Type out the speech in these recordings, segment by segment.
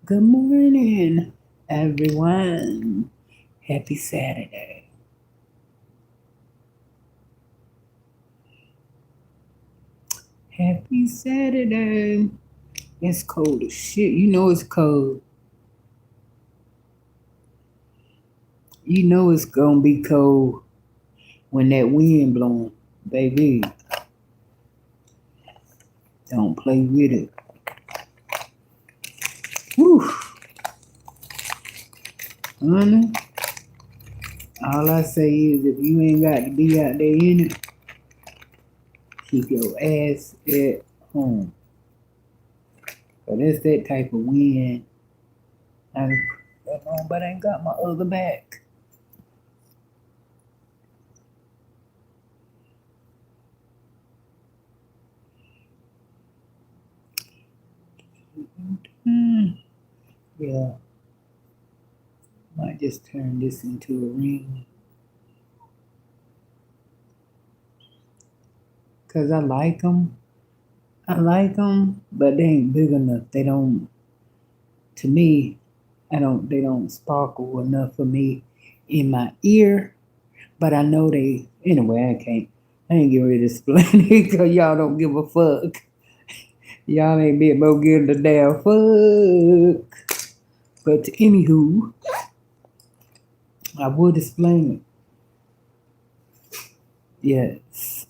Good morning, everyone. Happy Saturday. Happy Saturday. It's cold as shit. You know it's cold. You know it's gonna be cold when that wind blowing. Baby, don't play with it. Whew. Honey, all I say is if you ain't got to be out there in it, keep your ass at home. But it's that type of wind. But I ain't got my other back. Yeah, might just turn this into a ring. Cause I like them. I like them, but they ain't big enough. They don't. To me, I don't. They don't sparkle enough for me in my ear. But I know they. Anyway, I can't. I ain't getting ready to explain it because y'all don't give a fuck. Y'all ain't be able to give a damn fuck. But anywho, I would explain it. Yes.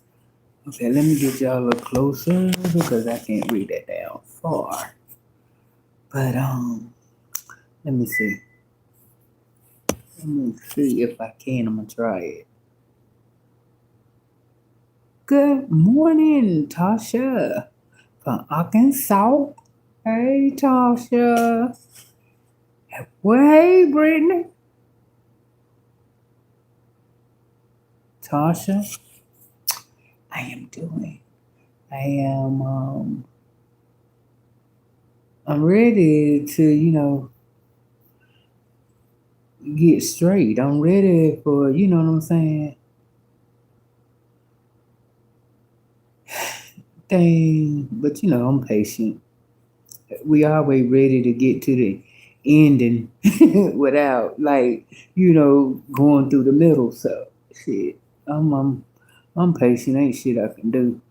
Okay, let me get y'all a little closer because I can't read that down far. But let me see. Let me see if I can. I'm gonna try it. Good morning, Tasha from Arkansas. Hey, Tasha. Well, hey, Brittany. Tasha, I am doing. I am. I'm ready to, get straight. I'm ready for, you know what I'm saying? Thing, but I'm patient. We always ready to get to the ending without going through the middle. So shit, I'm patient. Ain't shit I can do.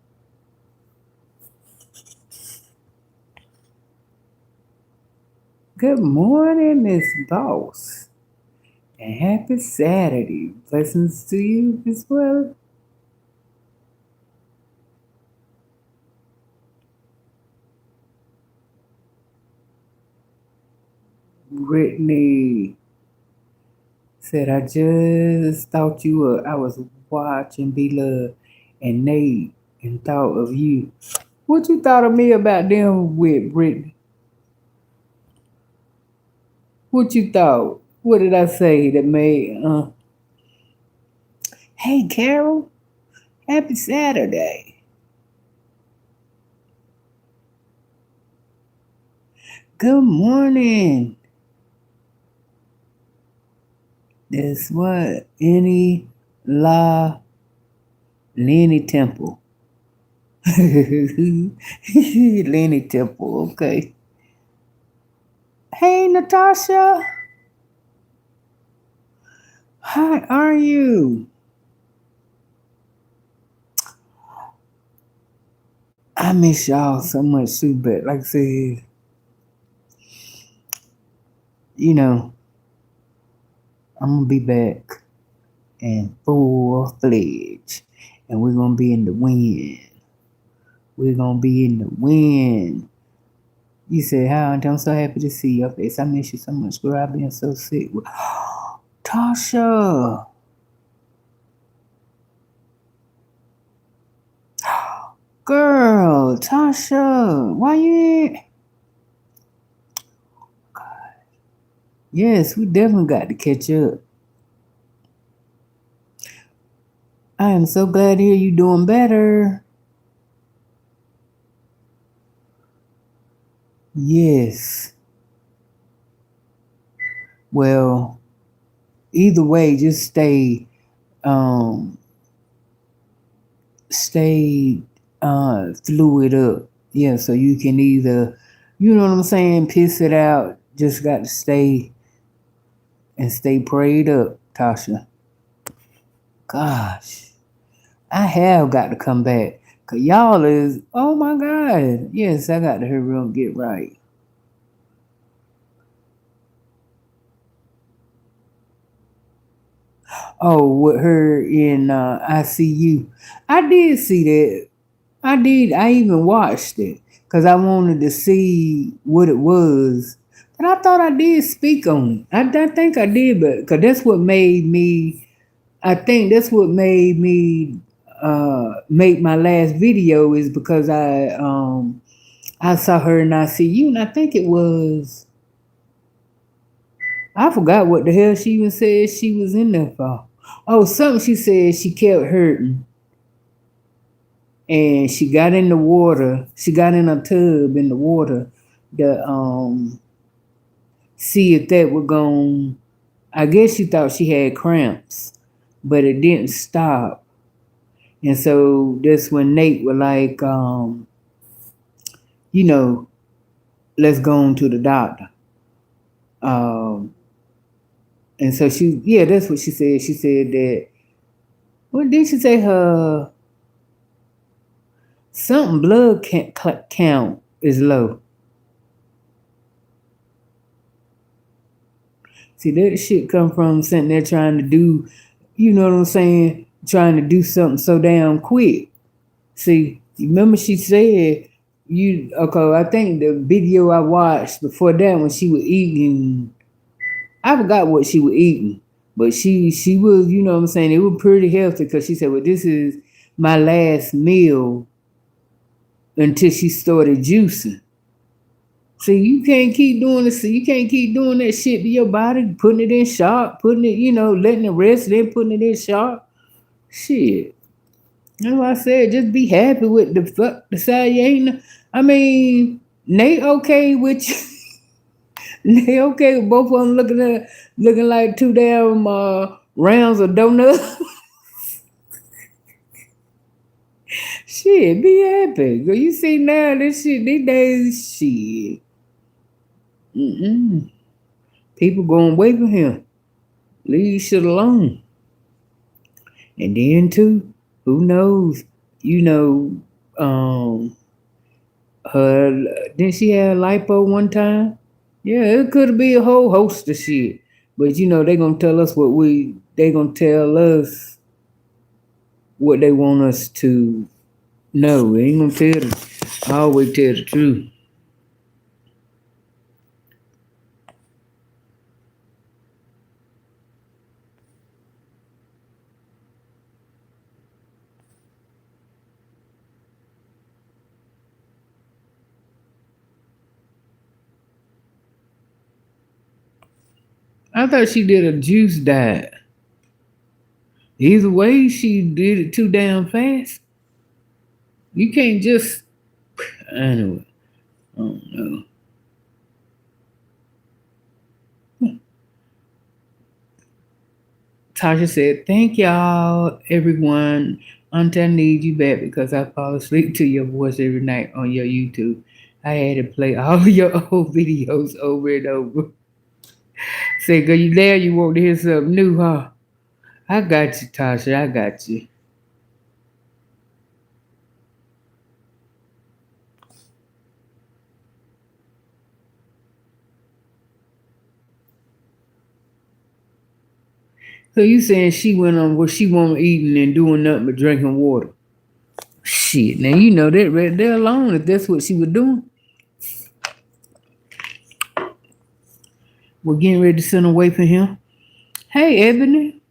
Good morning, Miss Boss, and happy Saturday. Blessings to you as well. Brittany said, I just thought you were, I was watching Be Love and Nate and thought of you. What you thought of me about them with Brittany? What you thought? What did I say that made, hey, Carol, happy Saturday. Good morning. That's what? Lenny Temple. Lenny Temple, okay. Hey, Natasha. How are you? I miss y'all so much too, but like I said, you know, I'm gonna be back in full fledged. And we're gonna be in the wind. We're gonna be in the wind. You said, how? I'm so happy to see your face. I miss you so much, girl. I've been so sick. Tasha. Girl, Tasha. Why you ain't? Yes, we definitely got to catch up. I am so glad to hear you doing better. Yes. Well, either way, just um stay fluid up. Yeah, so you can either, you know what I'm saying, piss it out just got to stay prayed up, Tasha. Gosh, I have got to come back. Cause y'all is, oh my God. Yes, I got to hurry up and get right. Oh, with her in ICU. I did see that. I did. I even watched it because I wanted to see what it was. But I thought I did speak on it. I think I did, but because that's what made me. I think that's what made me make my last video is because I saw her in ICU and I think it was I forgot what the hell she even said she was in there for. Oh, something she said she kept hurting and she got in the water. She got in a tub in the water to see if that would go. I guess she thought she had cramps, but it didn't stop. And so that's when Nate was like, you know, let's go on to the doctor. Um, and so yeah, that's what she said. She said that, what did she say? Her something blood count is low. See, that shit come from sitting there trying to do, you know what I'm saying? Trying to do something so damn quick. See, remember she said, okay, I think the video I watched before that when she was eating, I forgot what she was eating, but she was, you know what I'm saying? It was pretty healthy because she said, well, this is my last meal until she started juicing. See, you can't keep doing this. You can't keep doing that shit to your body, putting it in shock, putting it, letting it rest, then putting it in shock. Shit. That's why I said just be happy with the fuck the side you ain't. I mean, Nate okay with you. Nate okay with both of them looking like two damn rounds of donuts. Shit, be happy. Girl, you see now this shit these days, shit. Mm-mm. People going away from him. Leave shit alone. And then too, who knows? You know, her didn't she have lipo one time? Yeah, it could be a whole host of shit. But they gonna tell us they gonna tell us what they want us to know. They ain't gonna always tell the truth. I thought she did a juice diet. Either way, she did it too damn fast. You can't just anyway. I don't know. Tasha said, thank y'all, everyone. Until I need you back because I fall asleep to your voice every night on your YouTube. I had to play all your old videos over and over. Say, girl, you there? You want to hear something new, huh? I got you, Tasha. I got you. So you saying she went on where she wasn't eating and doing nothing but drinking water? Shit, now you know that right there alone, if that's what she was doing. We're getting ready to send away from him. Hey, Ebony.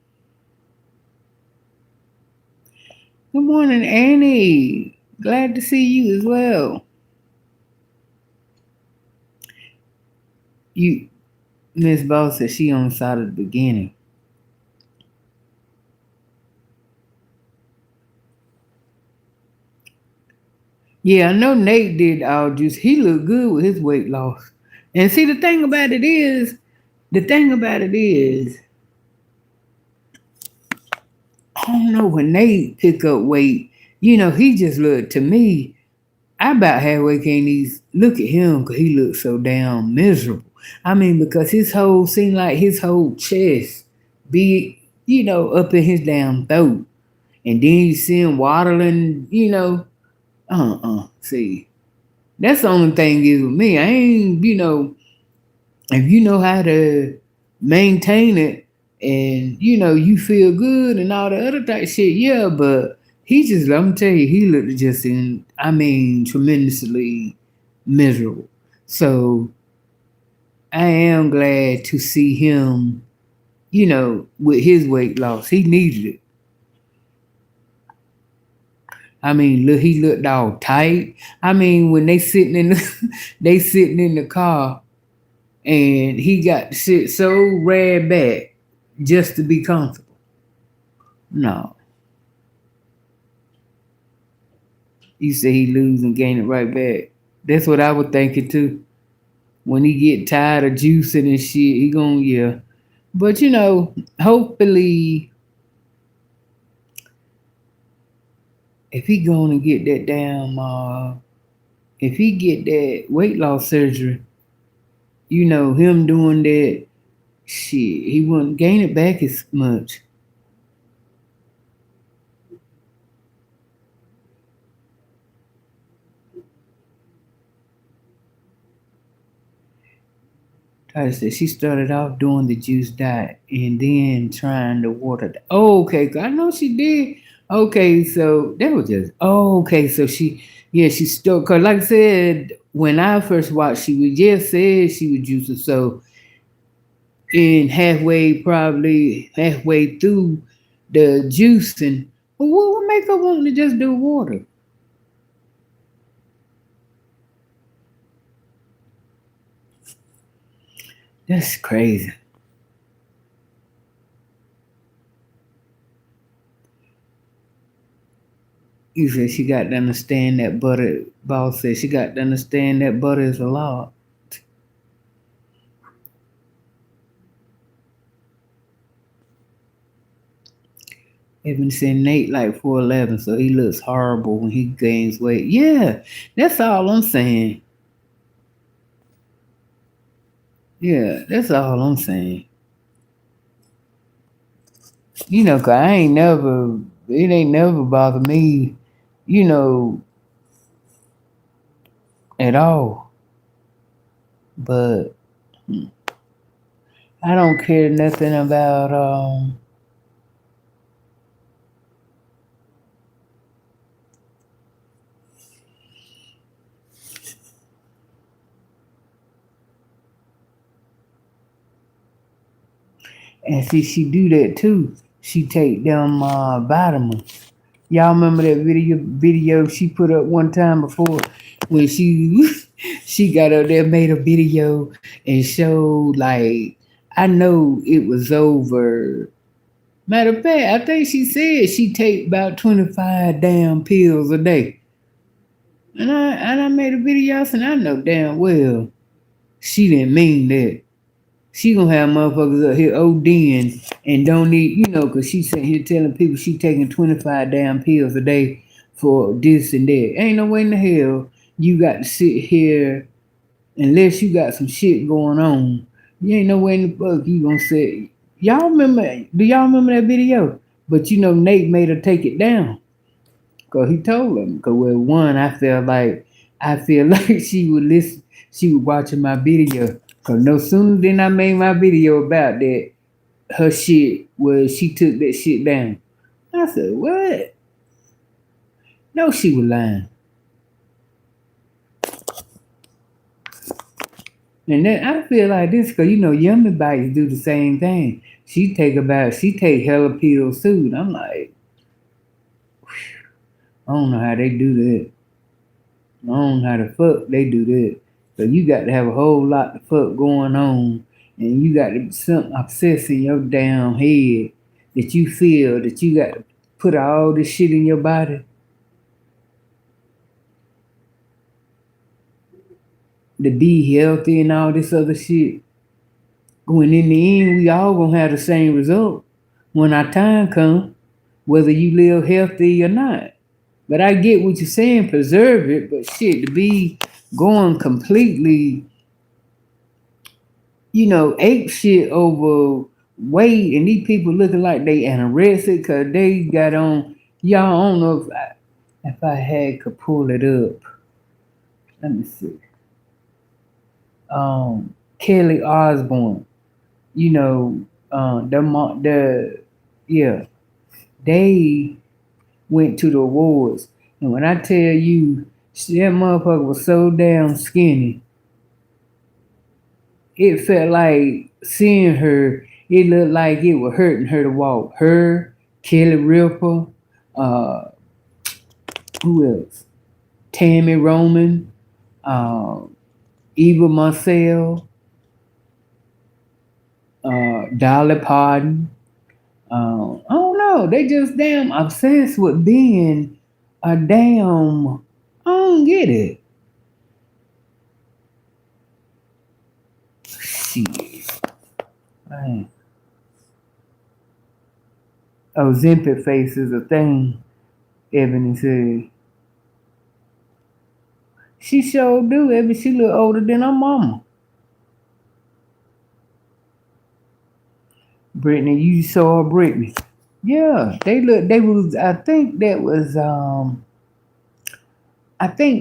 Good morning, Annie. Glad to see you as well. You, Miss Boss said she on the side of the beginning. Yeah, I know Nate did all juice. He looked good with his weight loss. And see, the thing about it is, I don't know when Nate pick up weight, he just looked to me. I about halfway can't even look at him because he looks so damn miserable. I mean, because his whole seemed like his whole chest be, up in his damn throat. And then you see him waddling, See, that's the only thing is with me. I ain't, if you know how to maintain it and you feel good and all the other type shit, yeah, but he just let me tell you, he looked just in I mean tremendously miserable. So I am glad to see him, with his weight loss. He needed it. I mean, look, he looked all tight. I mean, when they sitting in the they sitting in the car and he got the shit so ran back just to be comfortable. No. You say he lose and gain it right back. That's what I was thinking too. When he get tired of juicing and shit, he gonna yeah. But hopefully if he gonna get that damn if he get that weight loss surgery, him doing that shit, he wouldn't gain it back as much. Tyler said she started off doing the juice diet and then trying the water. Oh, okay, I know she did. Okay, so that was just. Oh, okay, so she stuck. Cause like I said, when I first watched, she was just said she was juicing. So probably halfway through the juicing, well, what would make her want to just do water? That's crazy. You said she got to understand that butter. Boss said she got to understand that butter is a law. They've been saying Nate like 4'11", so he looks horrible when he gains weight. Yeah, that's all I'm saying. Yeah, that's all I'm saying. 'Cause it ain't never bothered me, you know, at all. But I don't care nothing about and see she do that too. She take them vitamins. Y'all remember that video she put up one time before when she she got up there, made a video and showed like I know it was over. Matter of fact, I think she said she take about 25 damn pills a day. And I made a video and I know damn well she didn't mean that. She gonna have motherfuckers up here ODing and don't need, cause she sitting here telling people she taking 25 damn pills a day for this and that. Ain't no way in the hell you got to sit here unless you got some shit going on. You ain't no way in the fuck you gonna say. Do y'all remember that video? But Nate made her take it down. Cause he told him. Cause well, one, I feel like she would listen. She was watching my video. Cause no sooner than I made my video about that, her shit was she took that shit down. I said, what? No, she was lying. And then I feel like this, cause Yummy Bites do the same thing. She take hella pills too. And I'm like, I don't know how they do that. I don't know how the fuck they do that. So you got to have a whole lot of fuck going on, and you got to something obsessed in your damn head that you feel that you got to put all this shit in your body to be healthy and all this other shit. When in the end, we all gonna have the same result when our time comes, whether you live healthy or not. But I get what you're saying, preserve it, but shit, to be going completely ape shit over weight, and these people looking like they anorexic because they got on. Y'all, I don't know if I had could pull it up. Let me see. Kelly Osbourne. You know, the yeah, they went to the awards, and when I tell you, that motherfucker was so damn skinny, it felt like seeing her. It looked like it was hurting her to walk. Her, Kelly Ripa, uh, who else? Tammy Roman, uh, Eva Marcel, Dolly Parton. I don't know. They just damn obsessed with being a damn. I don't get it. Shit. Man. Ozempic face is a thing, Ebony said. She sure do, Ebony. She look older than her mama. Brittany, you saw her, Brittany. Yeah, they was I think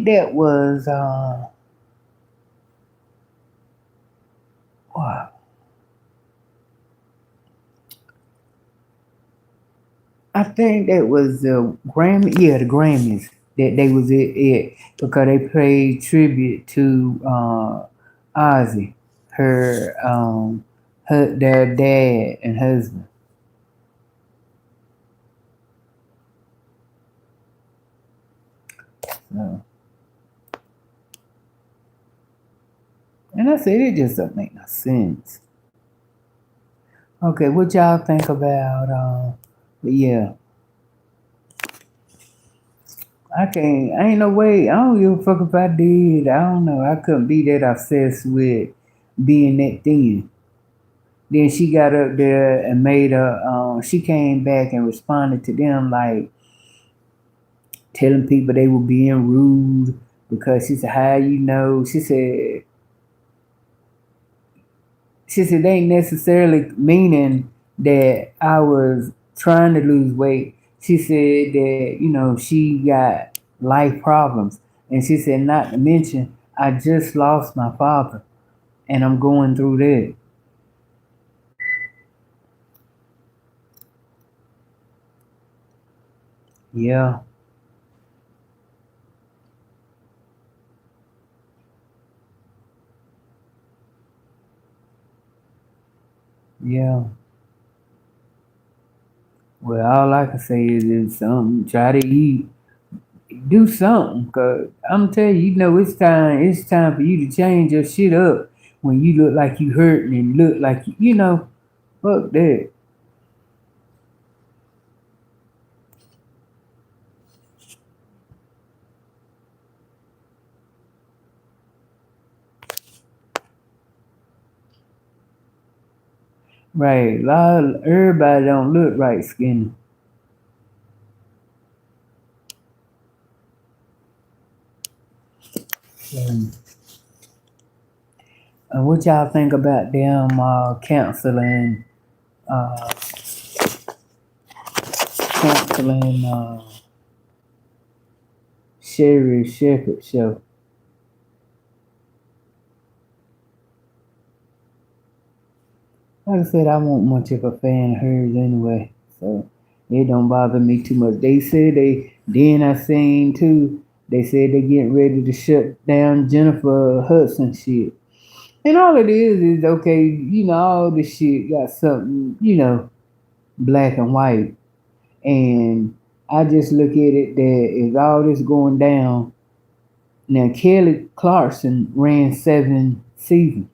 that was wow. I think that was the Grammy, yeah, the Grammys that they was it because they paid tribute to Ozzy, their dad and husband. So, and I said it just doesn't make no sense. Okay, what y'all think about but yeah, I ain't no way. I don't give a fuck if I did. I don't know. I couldn't be that obsessed with being that thin. Then she got up there and she came back and responded to them like telling people they were being rude because she said, how you know? She said they ain't necessarily meaning that I was trying to lose weight. She said that, she got life problems. And she said, not to mention, I just lost my father and I'm going through that. Yeah, yeah. Well, all I can say is something. Try to eat, do something. Cause I'm telling you, it's time. It's time for you to change your shit up when you look like you hurting and look like fuck that. Right, everybody don't look right skinny. Um, and what y'all think about them uh, canceling Sherry Shepherd show? Like I said, I wasn't much of a fan of hers anyway, so it don't bother me too much. They said then I seen too, they said they getting ready to shut down Jennifer Hudson shit. And all it is okay, all this shit got something, black and white. And I just look at it that if all this going down, now Kelly Clarkson ran 7 seasons.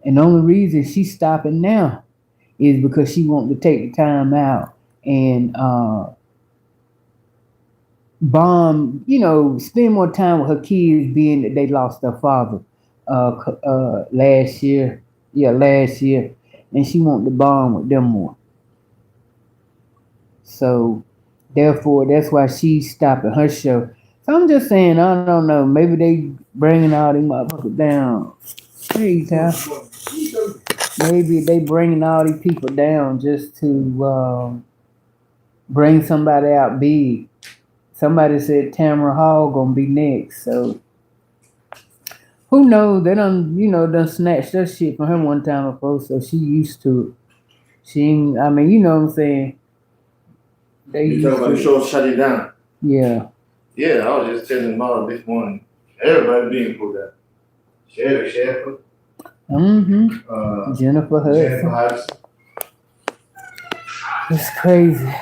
And the only reason she's stopping now is because she wanted to take the time out and bond, spend more time with her kids, being that they lost their father last year. Yeah, last year. And she wanted to bond with them more. So, therefore, that's why she's stopping her show. So I'm just saying, I don't know. Maybe they bringing all these motherfuckers down Hey, Cal. Maybe they bringing all these people down just to bring somebody out big. Somebody said Tamara Hall gonna be next, so who knows? They done snatched that shit from her one time before, so she used to it. She ain't, I mean, you know what I'm saying? They You talking about the show shut it down? Yeah. Yeah, I was just telling Mom this morning. Everybody being pulled out. Sheriff. Jennifer Hudson. Jennifer Hudson. It's crazy.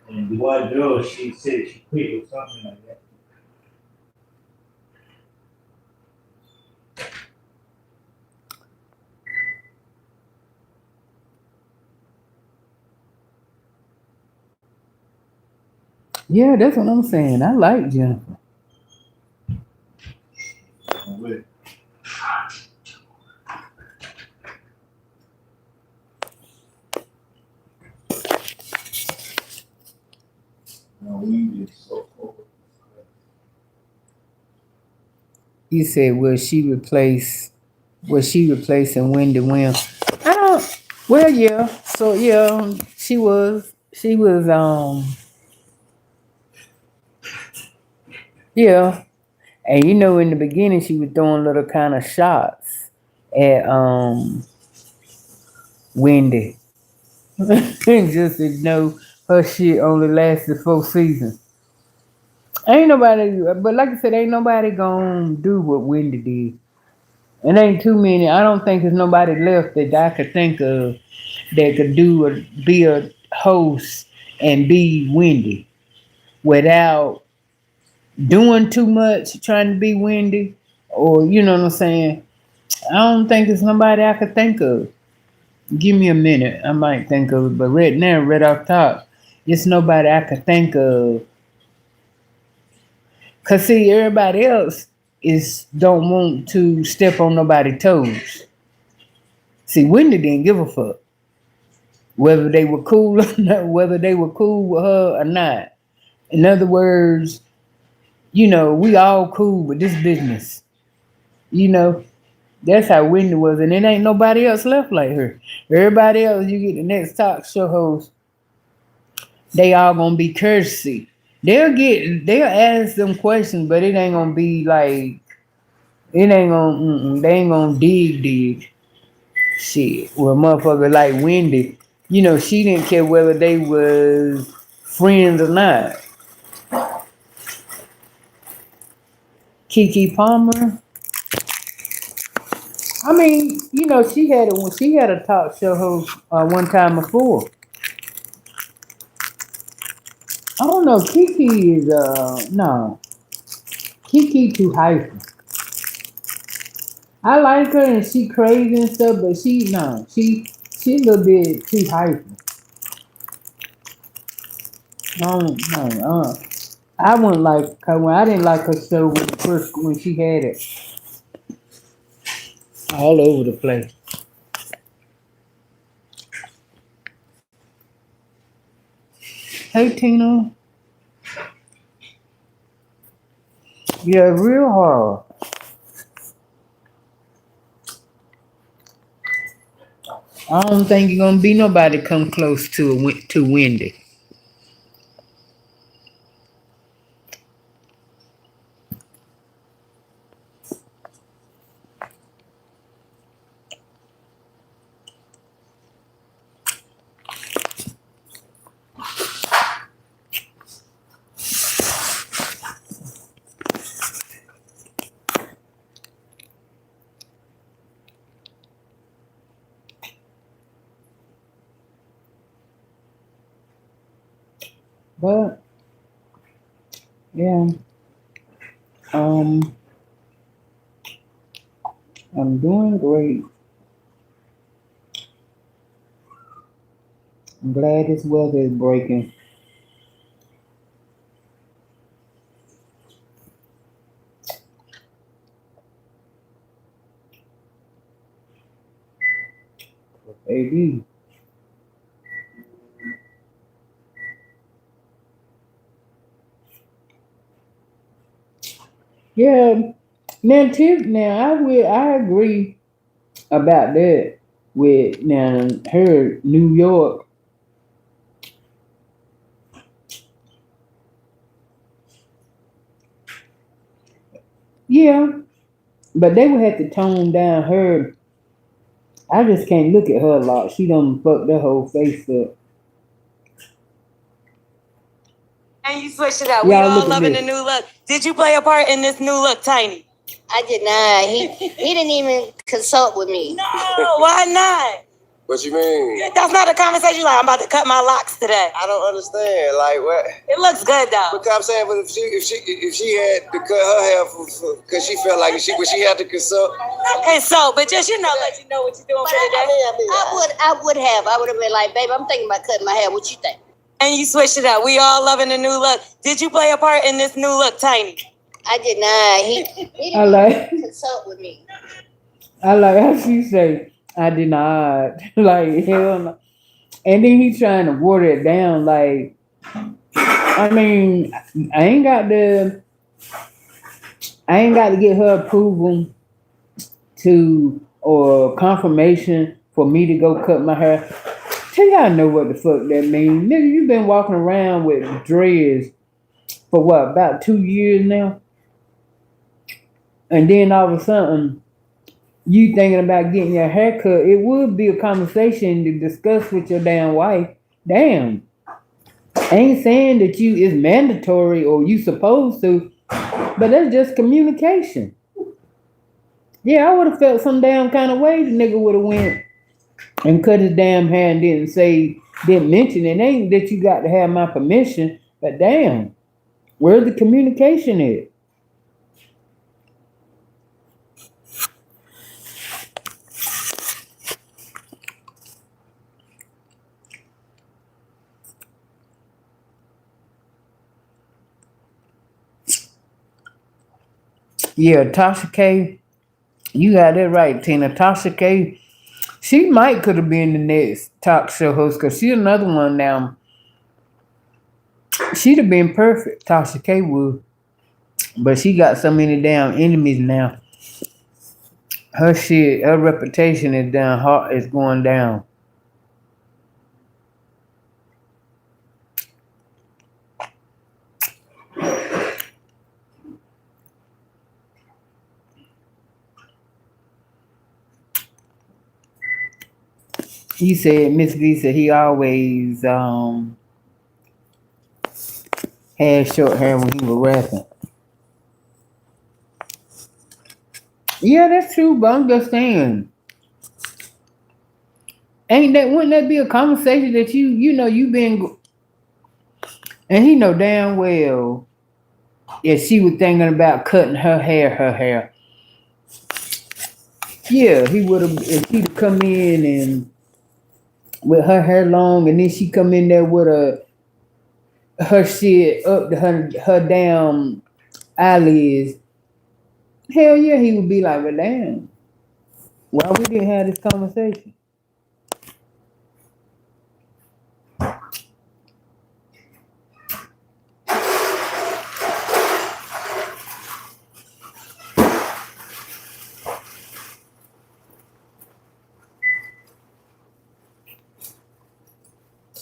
And the one girl, she said she quit or something like that. Yeah, that's what I'm saying. I like Jennifer. You said was she replacing Wendy Williams? I don't well yeah. So yeah, she was yeah. And you know in the beginning she was throwing little kind of shots at Wendy. Just to know her shit only lasted 4 seasons. Ain't nobody but like I said, ain't nobody gonna do what Wendy did. It ain't too many. I don't think there's nobody left that I could think of that could be a host and be Wendy without doing too much, trying to be Wendy, or you know what I'm saying. I don't think there's nobody I could think of. Give me a minute, I might think of it, but right now, right off top, it's nobody I could think of. Cause see, everybody else is don't want to step on nobody's toes. See, Wendy didn't give a fuck whether they were cool or not, whether they were cool with her or not. In other words, we all cool with this business. You know, that's how Wendy was, and it ain't nobody else left like her. Everybody else, you get the next talk show host, they all gonna be courtesy. They'll ask them questions, but it ain't gonna be like it ain't gonna they ain't gonna dig shit. Well, motherfucker like Wendy, she didn't care whether they was friends or not. Kiki Palmer. I mean, she had a talk show host one time before. I don't know. Kiki is no. Kiki too hyper. I like her and she crazy and stuff, but she a little bit too hyper. No. I wouldn't like her when I didn't like her show when she had it all over the place. Hey Tina. Yeah, real hard. I don't think you're gonna be nobody come close to Wendy. But yeah, um, I'm doing great. I'm glad this weather is breaking. Baby. Yeah, Now, Tip, I agree about that with now her New York. Yeah, but they would have to tone down her. I just can't look at her a lot. She done fucked her whole face up. And you switched it up. We Y'all all look at loving the this. new look. Did you play a part in this new look, Tiny? I did not. He didn't even consult with me. No, why not? What you mean? That's not a conversation like I'm about to cut my locks today. I don't understand. Like what? It looks good though. Because I'm saying, but if she had to cut her hair because she felt like she had to consult. Okay, so but just let you know what you're doing But for the day. I would have been like, babe, I'm thinking about cutting my hair. What you think? And you switched it up. We all loving the new look. Did you play a part in this new look, Tiny? I did not. He I didn't like. even consult with me. I like how she say, "I did not." Like hell no. And then he trying to water it down. Like, I mean, I ain't got to get her approval to or confirmation for me to go cut my hair. Tell y'all know what the fuck that means. Nigga, you been walking around with dreads for what, about 2 years now? And then all of a sudden, you thinking about getting your hair cut, it would be a conversation to discuss with your damn wife. Damn. I ain't saying that it's mandatory or you supposed to, but that's just communication. Yeah, I would have felt some damn kind of way the nigga would have went and cut his damn hair and didn't mention it. Ain't that you got to have my permission, but damn, where's the communication at? Yeah, Tasha K, you got that right, Tina. Tasha K, she might could have been the next talk show host because she's another one now. She'd have been perfect, Tasha K would. But she got so many damn enemies now. Her shit, her reputation is down, is going down. He said, Miss V said he always had short hair when he was rapping. Yeah, that's true, but I'm just saying. Wouldn't that be a conversation that you've been, and he know damn well if she was thinking about cutting her hair. Yeah, he would have, if he'd come in and with her hair long and then she come in there with her shit up to her damn eyelids. Hell yeah, he would be like, well, damn, why we didn't have this conversation?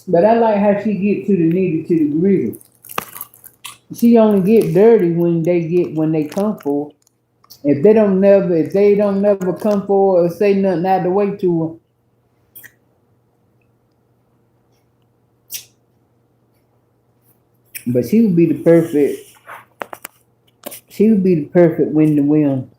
But I like how she get to the nitty to the gritty. She only get dirty when they come for her. If they don't never come for her or say nothing out the way to her, but she would be the perfect win to win.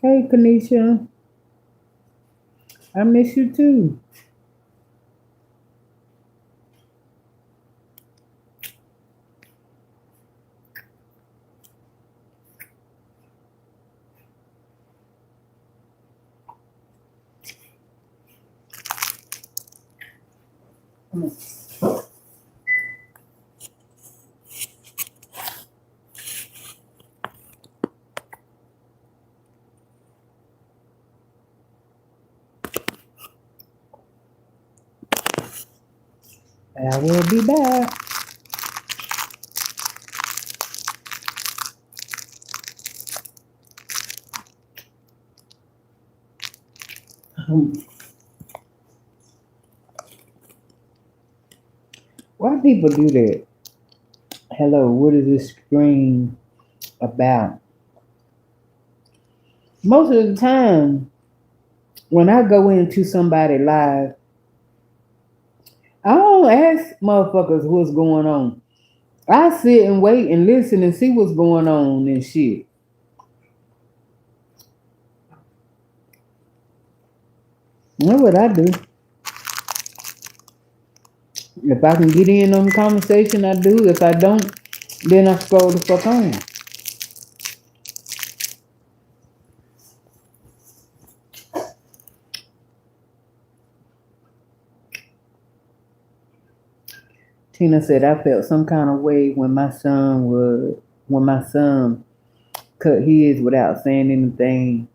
Hey Kanisha, I miss you too. I will be back. Why people do that? Hello, what is this screen about? Most of the time, when I go into somebody live, I don't ask motherfuckers what's going on. I sit and wait and listen and see what's going on and shit. That's what I do. If I can get in on the conversation, I do. If I don't, then I scroll the fuck on. Tina said I felt some kind of way when my son cut his without saying anything.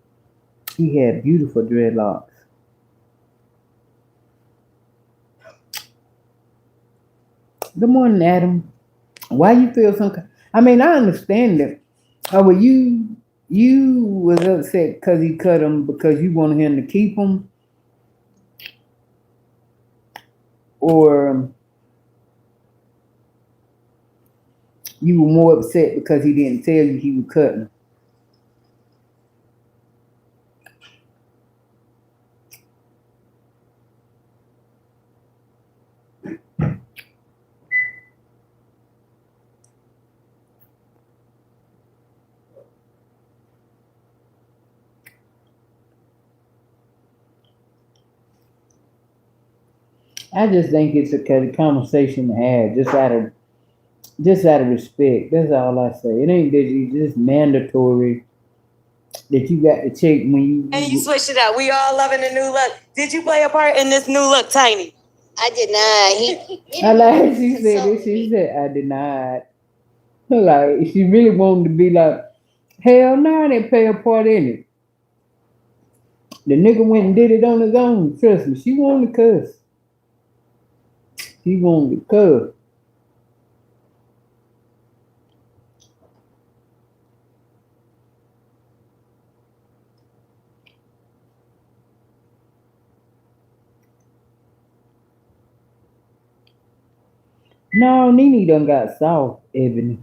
He had beautiful dreadlocks. Good morning, Adam. Why you feel some kind? I mean, I understand it. Oh, well, you was upset because he cut him because you wanted him to keep him, or you were more upset because he didn't tell you he was cutting. I just think it's a conversation to have, just out of respect. That's all I say. It ain't that you just mandatory that you got to check when you. And you switched it up. We all loving the new look. Did you play a part in this new look, Tiny? I did not. I like she said it. She said I did not. Like she really wanted to be like, hell no, I didn't play a part in it. The nigga went and did it on his own. Trust me, she wanted to cuss. She wanted to cuss. No, Nene done got soft, Ebony.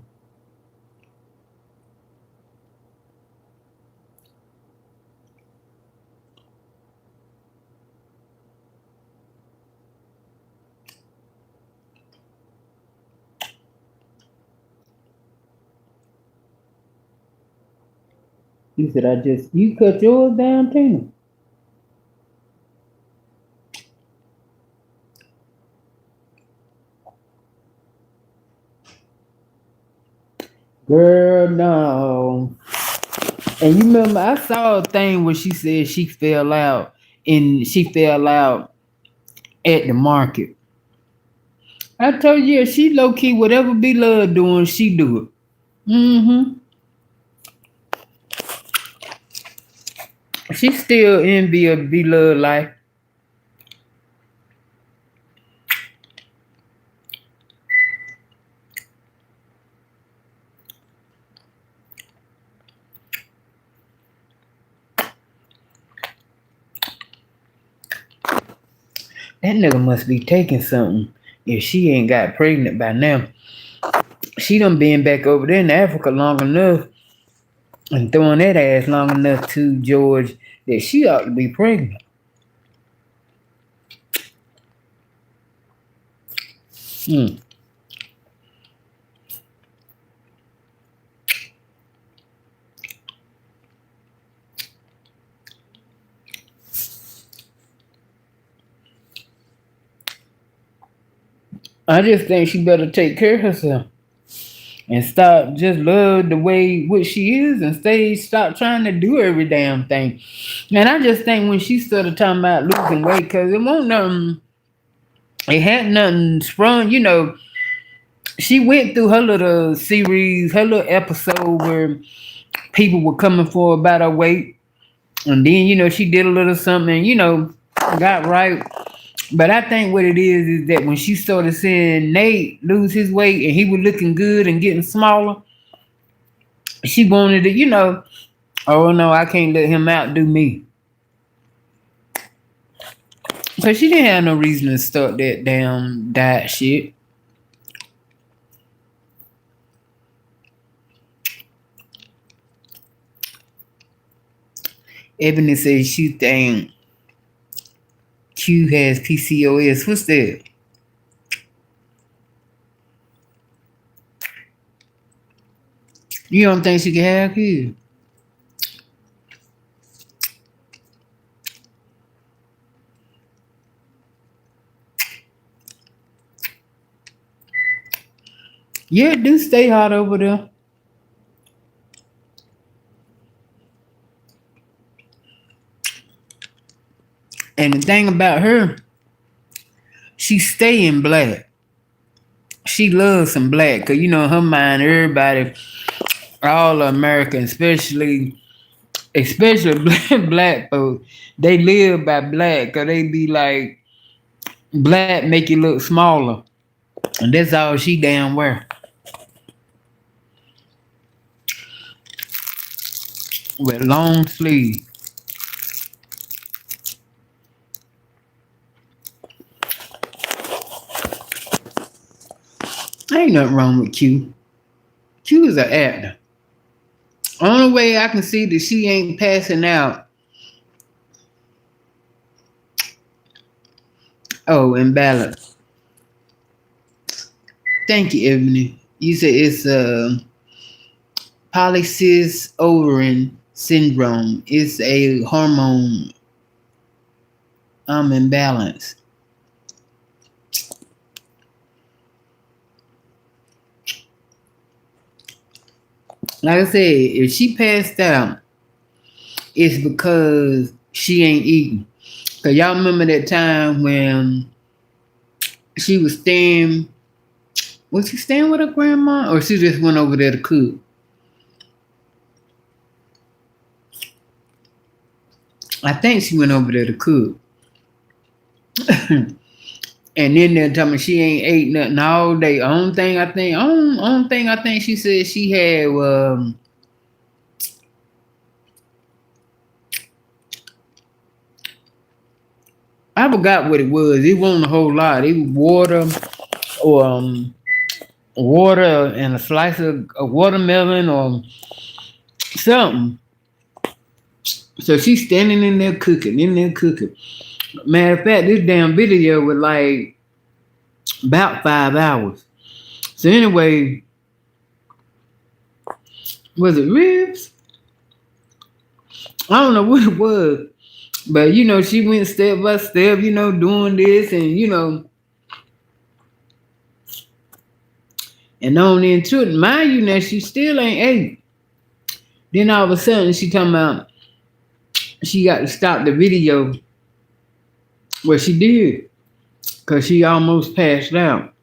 You said you cut yours down, Tina. Girl, no. And you remember I saw a thing where she said she fell out at the market. I told you, she low key, whatever B Love doing, she do it. Mm-hmm. She still envy of B Love life. That nigga must be taking something if she ain't got pregnant by now. She done been back over there in Africa long enough and throwing that ass long enough to George that she ought to be pregnant. Hmm. I just think she better take care of herself and stop just love the way what she is and stop trying to do every damn thing. And I just think when she started talking about losing weight, because it had nothing sprung, she went through her little series, her little episode where people were coming for about her weight. And then, she did a little something, got right. But I think what it is that when she started seeing Nate lose his weight and he was looking good and getting smaller, she wanted to, oh no, I can't let him outdo me. So she didn't have no reason to start that damn diet shit. Ebony says she think Q has PCOS. What's that? You don't think she can have kids? Yeah, it do stay hot over there. And the thing about her, she stay in black. She loves some black. Cause her mind, everybody, all Americans, especially black folks, they live by black. Cause they be like, black make you look smaller. And that's all she damn wear. With long sleeves. Ain't nothing wrong with Q. Q is an actor. Only way I can see that she ain't passing out. Oh, imbalance. Thank you, Ebony. You said it's polycystic ovarian syndrome. It's a hormone imbalance. Like I said, if she passed out, it's because she ain't eating. Cause y'all remember that time when she was staying. Was she staying with her grandma, or she just went over there to cook? I think she went over there to cook. And then they're telling me she ain't ate nothing all day. Only thing I think she said she had I forgot what it was. It wasn't a whole lot. It was water or water and a slice of a watermelon or something. So she's standing in there cooking. Matter of fact, this damn video was like about 5 hours. So anyway, was it ribs? I don't know what it was. But she went step by step, doing this and and on into it. Mind you now, she still ain't ate. Then all of a sudden she talking about she got to stop the video. Well, she did. Cause she almost passed out.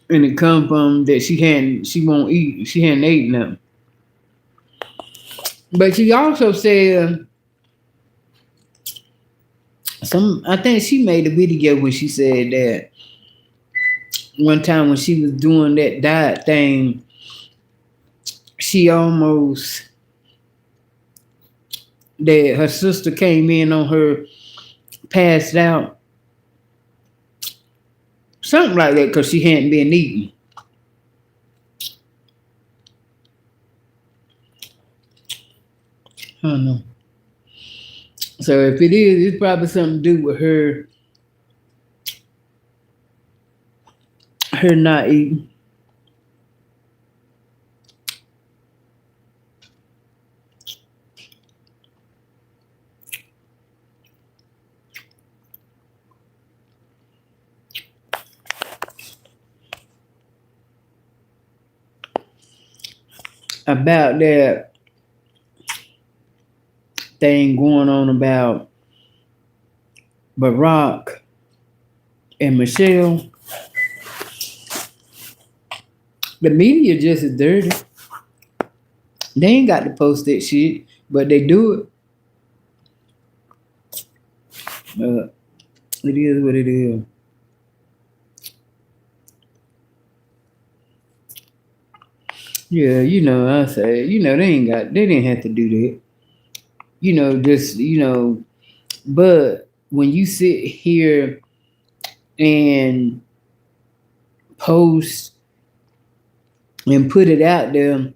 And it come from that she won't eat. She hadn't ate nothing. But she also said I think she made a video when she said that one time when she was doing that diet thing, she almost that her sister came in on her, passed out. Something like that, because she hadn't been eating. I don't know. So if it is, it's probably something to do with her not eating. About that thing going on about Barack and Michelle, the media just is dirty. They ain't got to post that shit, but they do it. It is what it is. Yeah, I say, they didn't have to do that. Just, but when you sit here and post and put it out there,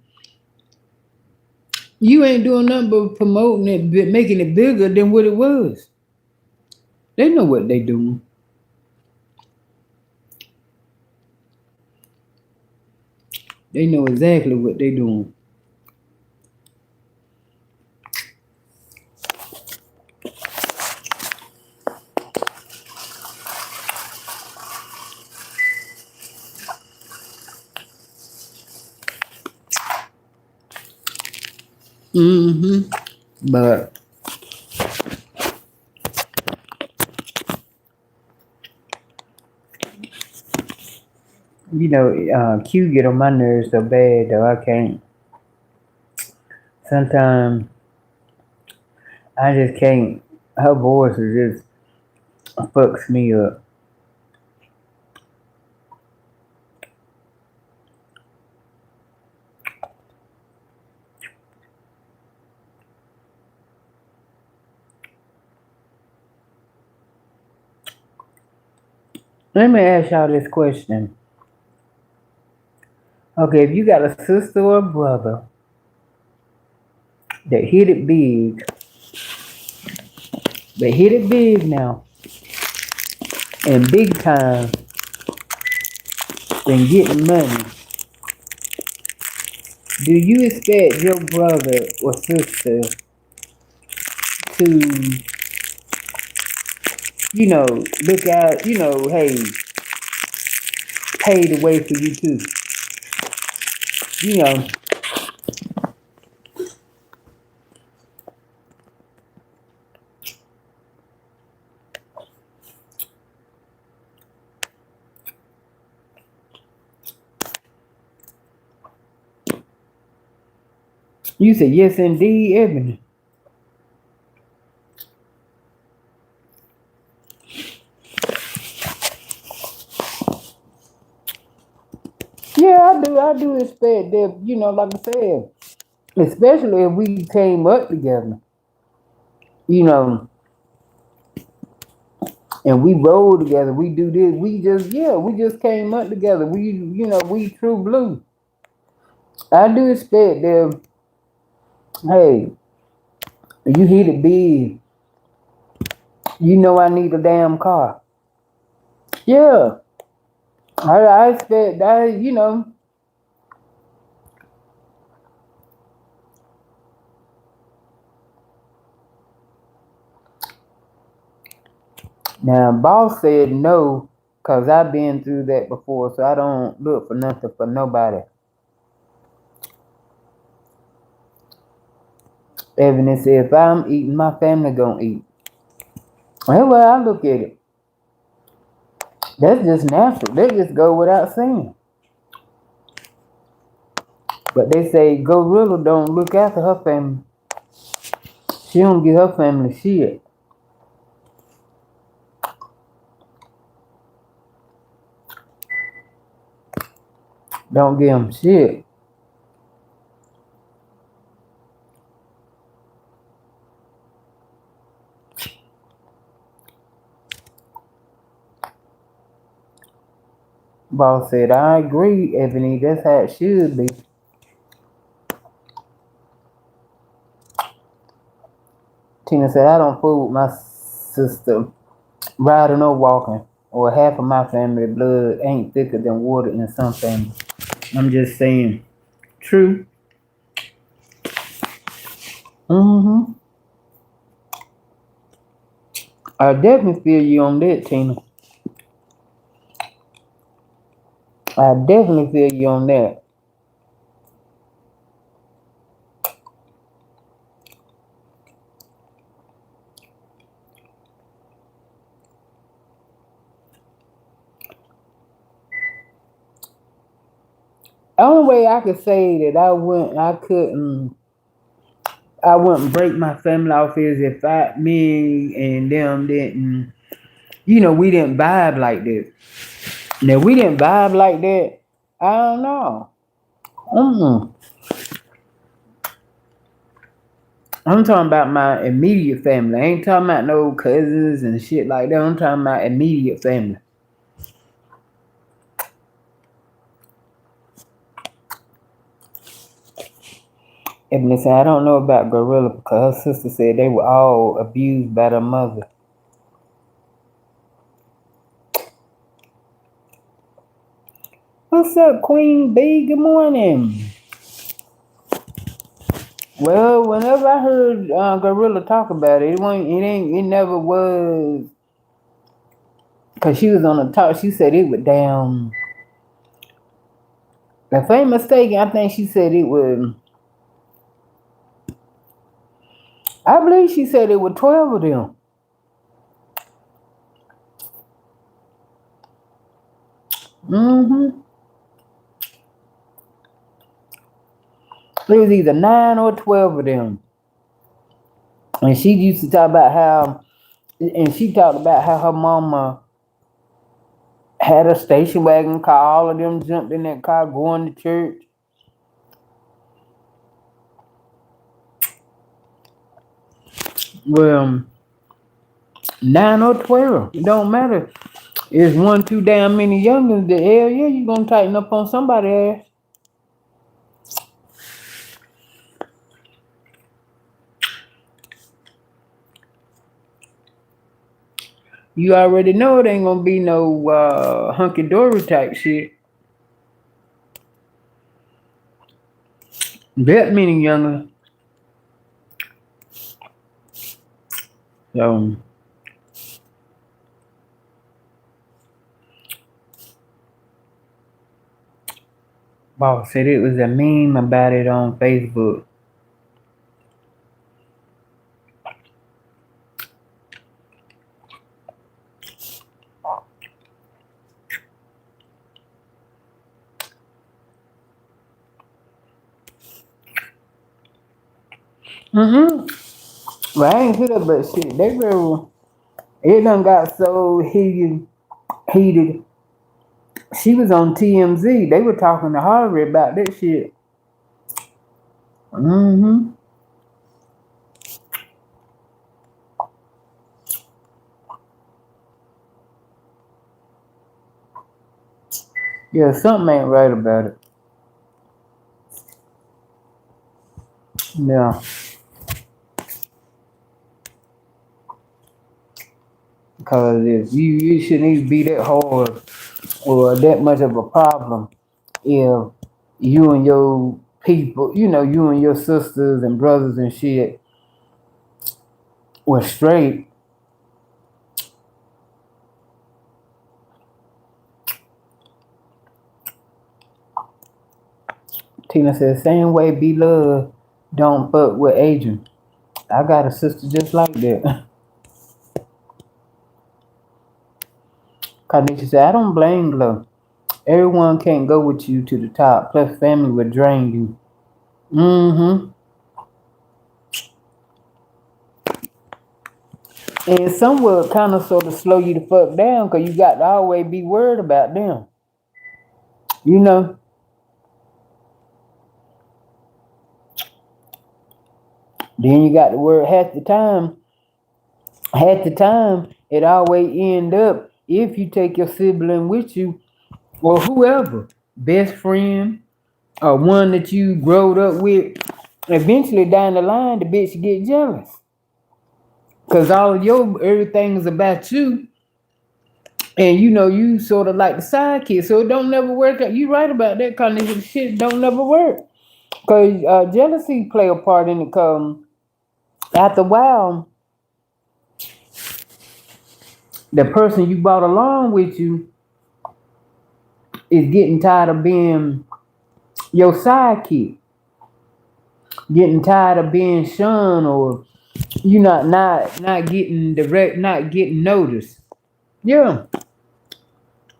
you ain't doing nothing but promoting it, making it bigger than what it was. They know what they doing. They know exactly what they doing. Mm-hmm. But Q get on my nerves so bad though. I can't. Sometimes I just can't. Her voice is just fucks me up. Let me ask y'all this question. Okay, if you got a sister or a brother that hit it big, they hit it big now, and big time, and getting money, do you expect your brother or sister to, look out, hey, pay the way for you too? You know, you said yes indeed, Ebony. Yeah, I do expect that, like I said, especially if we came up together, you know, and we roll together, we do this, we just came up together. We true blue. I do expect that, hey, you hit it big, I need a damn car. Yeah. I expect that. Now, boss said no, because I've been through that before, so I don't look for nothing for nobody. Evan said, if I'm eating, my family gonna eat. That's the way I look at it. That's just natural. They just go without saying. But they say Gorilla don't look after her family. She don't give her family shit. Don't give them shit. Boss said, I agree, Ebony. That's how it should be. Tina said, I don't fool with my sister riding or walking, or half of my family blood ain't thicker than water in some families. I'm just saying. True. Mm-hmm. I definitely feel you on that, Tina. I definitely feel you on that. The only way I could say that I couldn't, I wouldn't break my family off is if me and them didn't, we didn't vibe like that. Now we didn't vibe like that. I don't know. Mm-mm. I'm talking about my immediate family. I ain't talking about no cousins and shit like that. I'm talking about immediate family. And listen, I don't know about Gorilla because her sister said they were all abused by their mother. What's up, Queen B? Good morning. Well, whenever I heard Gorilla talk about it, it never was. Cause she was on the talk, she said it was down. If I ain't mistaken, I think she said it was. I believe she said it was 12 of them. Mm-hmm. It was either 9 or 12 of them. And she used to talk about how, and she talked about how her mama had a station wagon car. All of them jumped in that car going to church. Well, 9 or 12, it don't matter. It's one too damn many youngins. The hell yeah, you gonna tighten up on somebody's ass. You already know it ain't gonna be no hunky dory type shit. That many youngins. So boss said it was a meme about it on Facebook. Mm-hmm. Well, I ain't hear but shit. It done got so heated. She was on TMZ. They were talking to Harvey about that shit. Mm-hmm. Yeah, something ain't right about it. Yeah. Because if you shouldn't even be that hard or that much of a problem if you and your people, you and your sisters and brothers and shit were straight. Tina said, same way be love, don't fuck with Adrian. I got a sister just like that. Kanisha said, I don't blame love. Everyone can't go with you to the top. Plus family would drain you. Mm-hmm. And some will kind of sort of slow you the fuck down because you got to always be worried about them. You know? Then you got to worry half the time, it always end up if you take your sibling with you or whoever, best friend or one that you growed up with, eventually down the line, the bitch get jealous. Cause all of your everything is about you. And you sort of like the sidekick, so it don't never work out. You right about that kind of shit don't never work. Cause jealousy play a part in it. After a while, the person you brought along with you is getting tired of being your sidekick, getting tired of being shunned, or you not getting direct, not getting noticed. Yeah.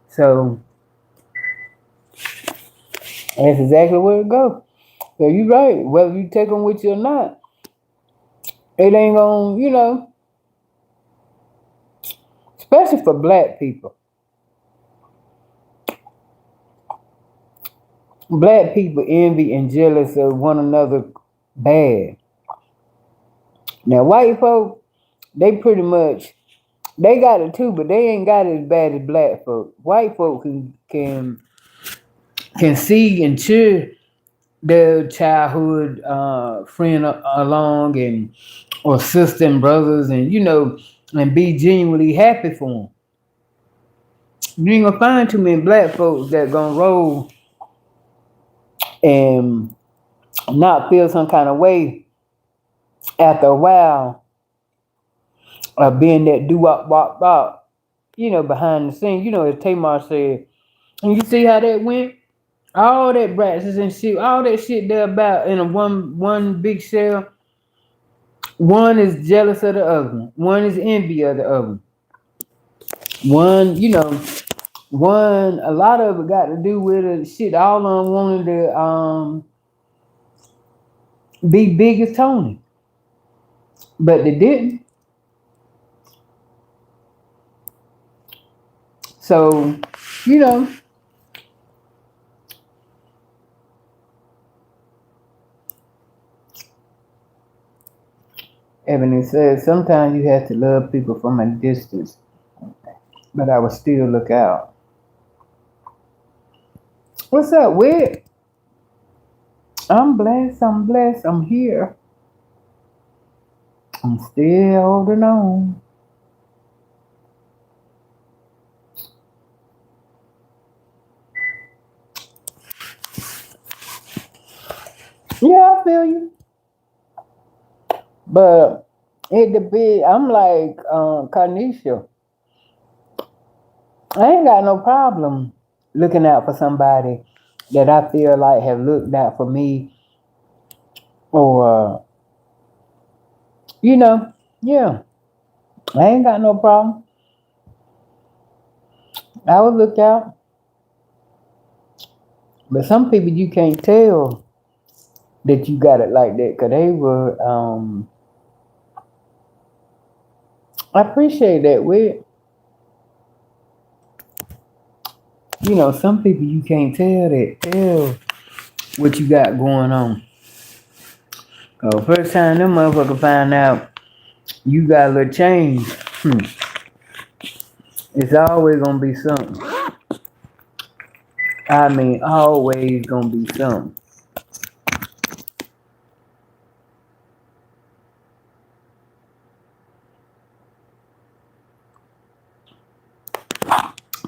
So that's exactly where it goes. So you right. Whether you take them with you or not, It ain't gonna, you know, especially for black people. Black people envy and jealous of one another bad. Now, white folk, they pretty much they got it too, but they ain't got it as bad as black folk. White folk can see and cheer their childhood friend along and or sister and brothers, and you know, and be genuinely happy for them. You ain't gonna find too many black folks that gonna roll and not feel some kind of way after a while of being that do wop wop wop, you know, behind the scene. You know, as Tamar said, and you see how that went. All that brats and shit, all that shit they're about in a one big shell. One is jealous of the other. One is envy of the other. One, you know, one a lot of it got to do with it. Shit, all of them wanted to be big as Tony, but they didn't. So, you know, Ebony says sometimes you have to love people from a distance, but I will still look out. What's up, Whit? I'm blessed. I'm blessed. I'm here. I'm still holding on. Yeah, I feel you. But it depends. I'm like Carnisha. I ain't got no problem looking out for somebody that I feel like have looked out for me, or you know, yeah. I ain't got no problem. I would look out. But some people you can't tell that you got it like that because they were I appreciate that with you know, some people you can't tell what you got going on. First time them motherfuckers find out you got a little change, it's always gonna be something. I mean, always gonna be something.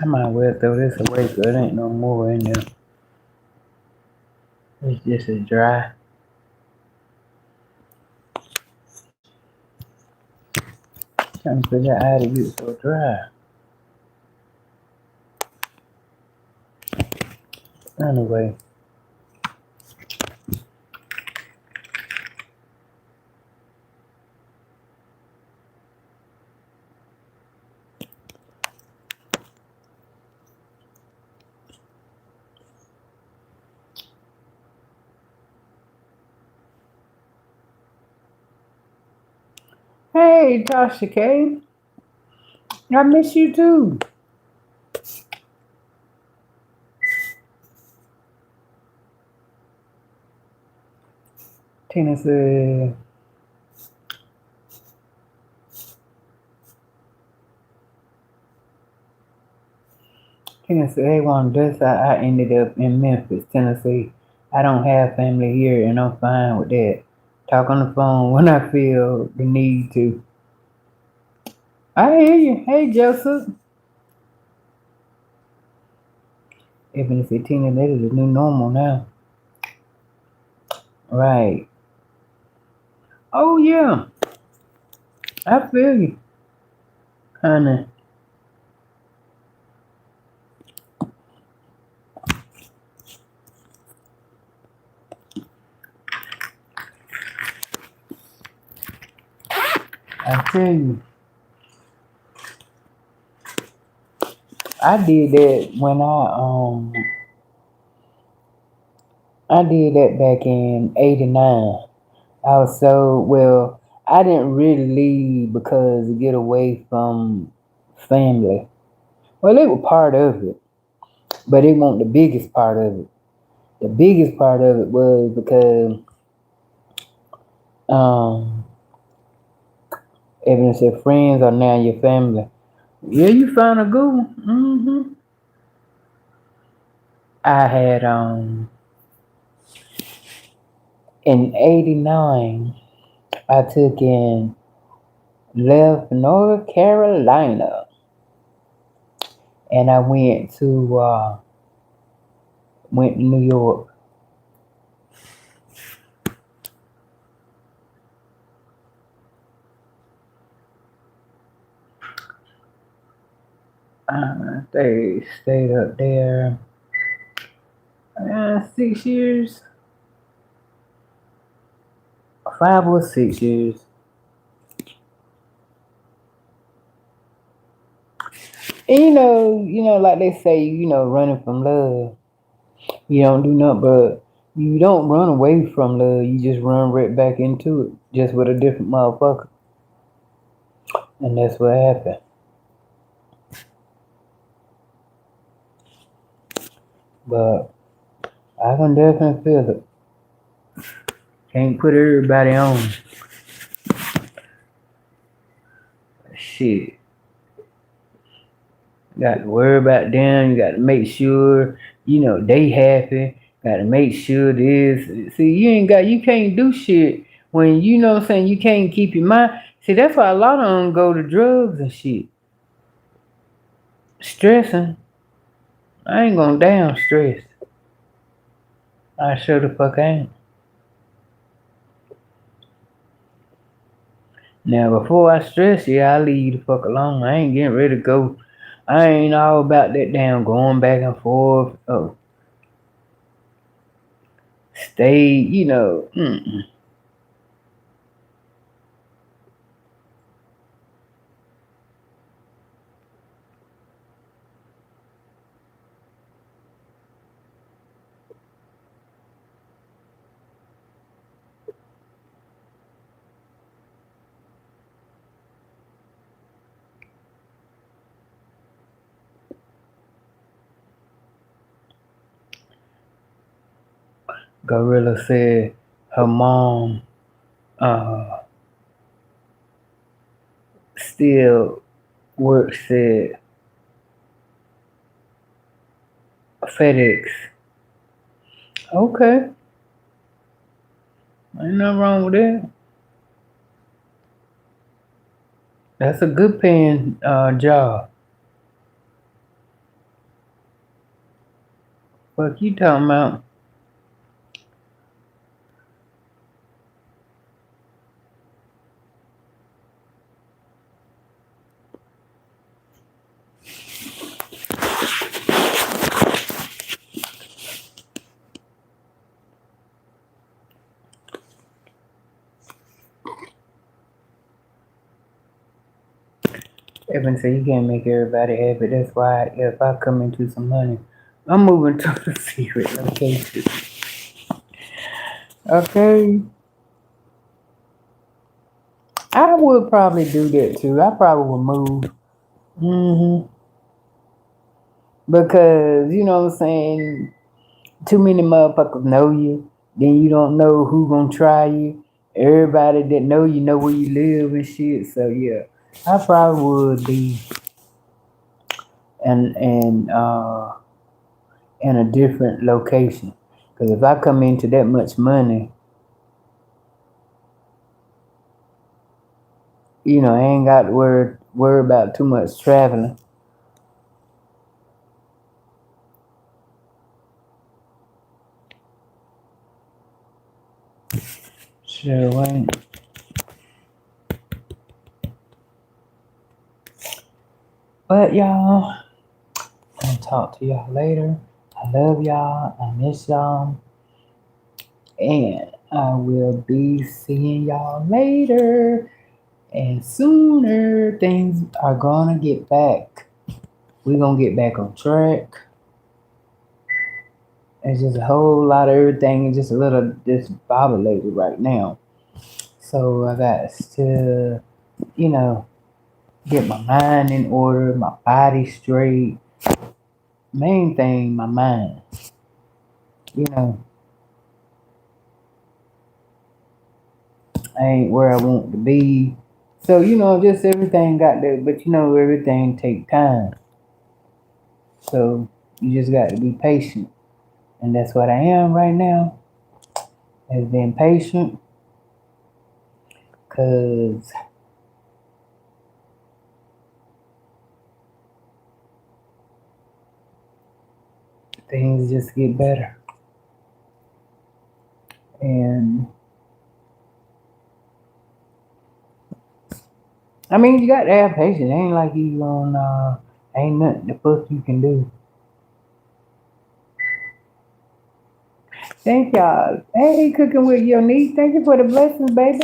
I might well throw this away because there ain't no more in there. It's just as dry. Trying to figure out how to get it so dry. Anyway. Hey, Tasha K. I miss you too. Tina said, hey, one this I ended up in Memphis, Tennessee. I don't have family here and I'm fine with that. Talk on the phone when I feel the need to. I hear you. Hey, Joseph. Even if it's Tina, that is the new normal now. Right. Oh, yeah. I feel you. Kinda. I tell you. I did that when I did that back in '89. I was so well. I didn't really leave because to get away from family. Well, they were part of it, but it wasn't the biggest part of it. The biggest part of it was because um, everyone said friends are now your family. Yeah, you found a good one. I had in '89. I took in left North Carolina, and I went to New York. They stayed up there 6 years, 5 or 6 years. And like they say, running from love, you don't do nothing but you don't run away from love. You just run right back into it, just with a different motherfucker, and that's what happened. But I can definitely feel it. Can't put everybody on. Shit. Got to worry about them. You got to make sure, they happy. Got to make sure this. See, you can't do shit when, what I'm saying, you can't keep your mind. See, that's why a lot of them go to drugs and shit. Stressing. I ain't gonna down stress. I sure the fuck ain't. Now, before I stress, yeah, I leave you the fuck alone. I ain't getting ready to go. I ain't all about that damn going back and forth. Oh, stay, Gorilla said her mom still works at FedEx. Okay, ain't nothing wrong with that. That's a good paying job. Fuck you talking about? Evan said you can't make everybody happy. That's why if I come into some money, I'm moving to the secret location. Okay. I would probably do that too. I probably would move. Because, what I'm saying, too many motherfuckers know you. Then you don't know who gonna try you. Everybody that know where you live and shit. So yeah, I probably would be in a different location. Because if I come into that much money, I ain't got to worry about too much traveling. Sure ain't. But y'all, I'll talk to y'all later. I love y'all. I miss y'all. And I will be seeing y'all later. And sooner things are gonna get back. We're gonna get back on track. It's just a whole lot of everything and just a little discombobulated right now. So I got to, you know, get my mind in order, my body straight. Main thing, my mind. You know, I ain't where I want to be. So, just everything got there, but everything take time. So you just got to be patient. And that's what I am right now, is being patient. Cause things just get better. And I mean, you got to have patience. It ain't like you ain't nothing the fuck you can do. Thank y'all. Hey, cooking with your niece. Thank you for the blessings, baby.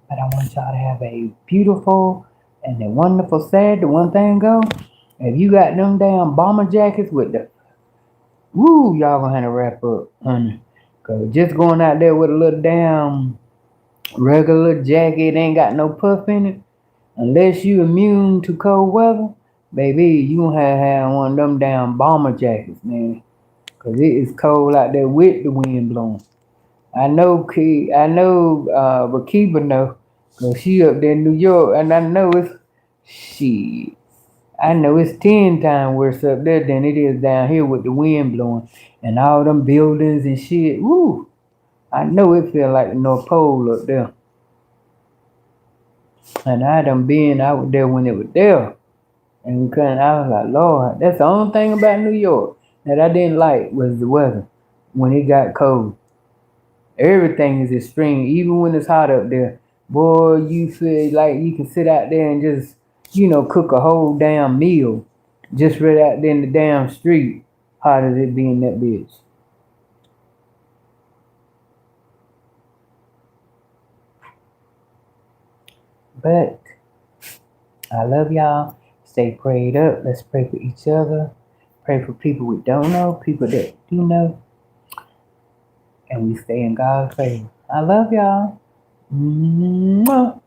But I want y'all to have a beautiful and a wonderful Saturday. The one thing go, if you got them damn bomber jackets with the y'all gonna have to wrap up, honey. Cause just going out there with a little damn regular jacket ain't got no puff in it. Unless you immune to cold weather, baby, you gonna have one of them damn bomber jackets, man. Cause it is cold out there with the wind blowing. I know, Rakiba know, cause she up there in New York, and I know shit. I know it's 10 times worse up there than it is down here with the wind blowing and all them buildings and shit. Woo! I know it feel like the North Pole up there. And I done been out there when it was there. And I was like, Lord, that's the only thing about New York that I didn't like was the weather when it got cold. Everything is extreme, even when it's hot up there. Boy, you feel like you can sit out there and just, cook a whole damn meal just right out there in the damn street, hot as it be in that bitch. But I love y'all. Stay prayed up. Let's pray for each other. Pray for people we don't know, people that do know. And we stay in God's favor. I love y'all. Mwah.